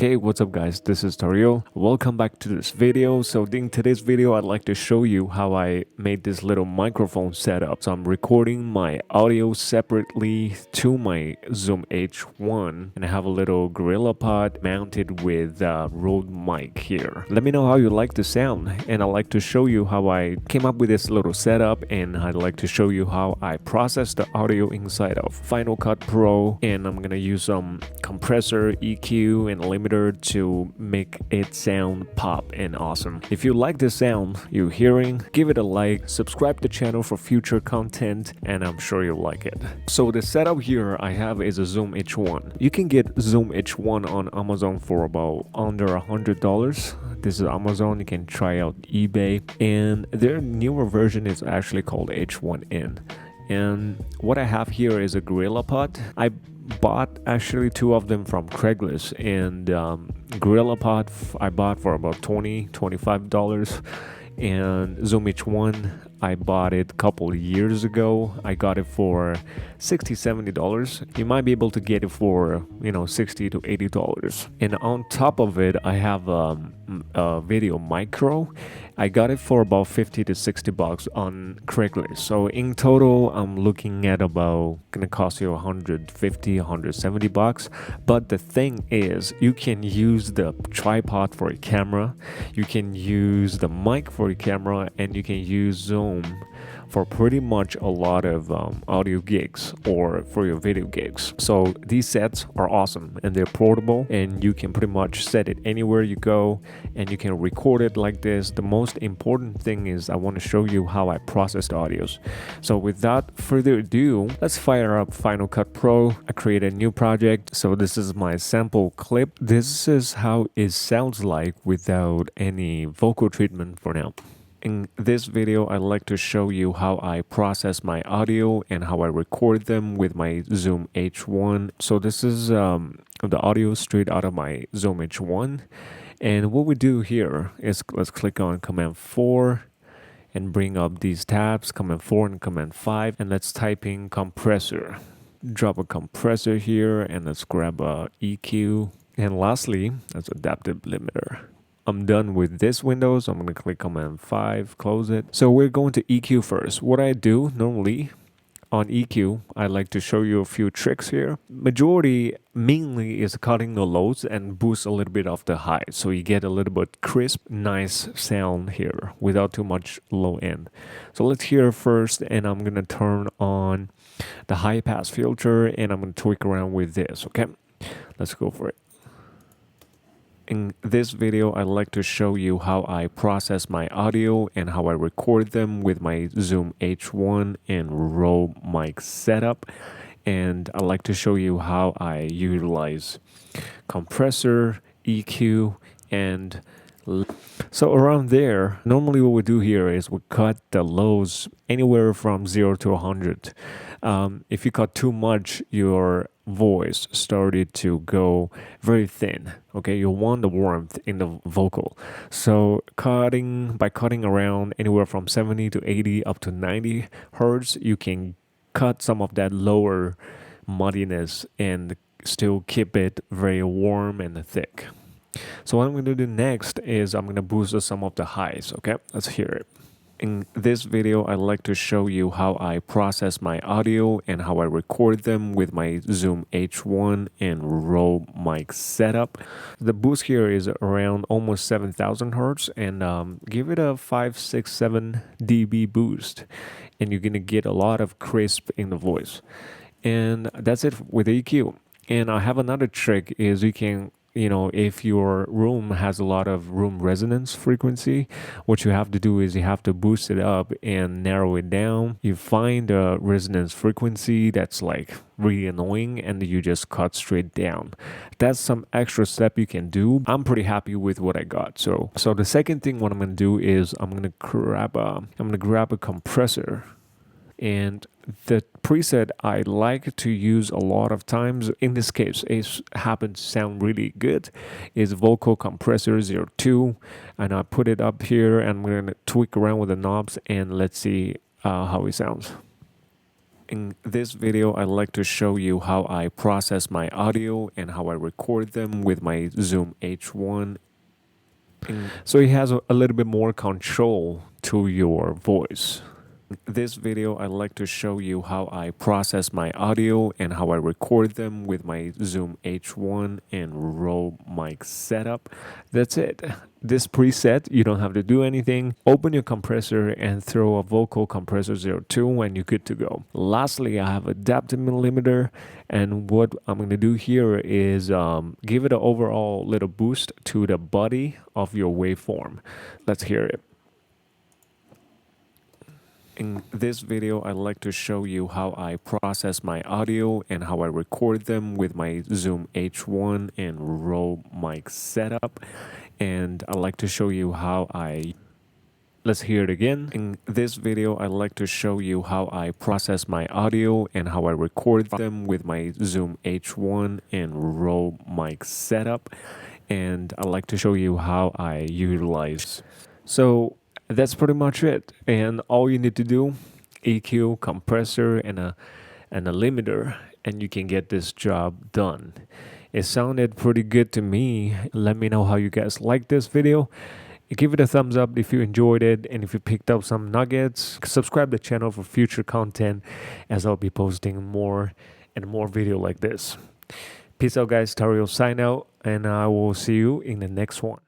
Hey, what's up guys, this is Tario. Welcome back to this video. So in today's video, I'd like to show you how I made this little microphone setup. So I'm recording my audio separately to my Zoom H1 and I have a little Gorilla Pod mounted with a Rode mic here. Let me know how you like the sound, and I'd like to show you how I came up with this little setup, and I'd like to show you how I process the audio inside of Final Cut Pro, and I'm gonna use some compressor, EQ, and limiter to make it sound pop and awesome. If you like the sound you're hearing, give it a like, subscribe to the channel for future content, and I'm sure you'll like it. So the setup here I have is a Zoom H1. You can get Zoom H1 on Amazon for about under $100. This is Amazon. You can try out eBay, and their newer version is actually called H1N. And what I have here is a Gorilla Pod. I bought actually two of them from Craigslist, and Gorilla Pod I bought for about $25, and Zoom H1 I bought it a couple of years ago. I got it for $60-$70. You might be able to get it for $60 to $80. And on top of it, I have a video micro. I got it for about $50 to $60 on Craigslist. So in total, I'm looking at about gonna cost you $150-$170. But the thing is, you can use the tripod for a camera, you can use the mic for a camera, and you can use Zoom for pretty much a lot of audio gigs or for your video gigs. So these sets are awesome, and they're portable, and you can pretty much set it anywhere you go, and you can record it like this. The most important thing is I want to show you how I process the audios. So without further ado, let's fire up Final Cut Pro. I create a new project. So this is my sample clip. This is how it sounds like without any vocal treatment for now. In this video, I'd like to show you how I process my audio and how I record them with my Zoom H1. So this is the audio straight out of my Zoom H1. And what we do here is let's click on Command 4 and bring up these tabs, Command 4 and Command 5, and let's type in compressor. Drop a compressor here, and let's grab a EQ. And lastly, let's adaptive limiter. I'm done with this window, so I'm going to click Command 5, close it. So we're going to EQ first. What I do normally on EQ, I like to show you a few tricks here. Majority mainly is cutting the lows and boost a little bit of the high, so you get a little bit crisp, nice sound here without too much low end. So let's hear first, and I'm going to turn on the high pass filter, and I'm going to tweak around with this, okay? Let's go for it. In this video, I'd like to show you how I process my audio and how I record them with my Zoom H1 and Rode mic setup. And I'd like to show you how I utilize compressor, EQ, and so around there, normally what we do here is we cut the lows anywhere from 0 to 100. If you cut too much, your voice started to go very thin. Okay, you want the warmth in the vocal. So by cutting around anywhere from 70 to 80 up to 90 hertz, you can cut some of that lower muddiness and still keep it very warm and thick. So what I'm going to do next is I'm going to boost some of the highs. Okay, let's hear it. In this video, I'd like to show you how I process my audio and how I record them with my Zoom H1 and Rode mic setup. The boost here is around almost 7,000 hertz, and give it a 5, 6, 7 dB boost, and you're going to get a lot of crisp in the voice. And that's it with EQ. And I have another trick is you can if your room has a lot of room resonance frequency, what you have to do is you have to boost it up and narrow it down. You find a resonance frequency that's like really annoying, and you just cut straight down. That's some extra step you can do. I'm pretty happy with what I got. So the second thing what I'm going to do is I'm going to grab a compressor. And the preset I like to use a lot of times, in this case, it happens to sound really good, is Vocal Compressor 02. And I put it up here, and I'm going to tweak around with the knobs, and let's see how it sounds. In this video, I'd like to show you how I process my audio and how I record them with my Zoom H1. So it has a little bit more control to your voice. This video, I'd like to show you how I process my audio and how I record them with my Zoom H1 and Rode mic setup. That's it. This preset, you don't have to do anything. Open your compressor and throw a vocal compressor 02 and you're good to go. Lastly, I have a depth limiter, and what I'm going to do here is give it an overall little boost to the body of your waveform. Let's hear it. In this video, I'd like to show you how I process my audio and how I record them with my Zoom H1 and Rode mic setup. And I'd like to show you how let's hear it again. In this video, I'd like to show you how I process my audio and how I record them with my Zoom H1 and Rode mic setup. And I'd like to show you how I utilize. So that's pretty much it. And all you need to do, EQ, compressor, and a limiter, and you can get this job done. It sounded pretty good to me. Let me know how you guys like this video. Give it a thumbs up if you enjoyed it, and if you picked up some nuggets. Subscribe to the channel for future content, as I'll be posting more and more video like this. Peace out, guys. Tario sign out, and I will see you in the next one.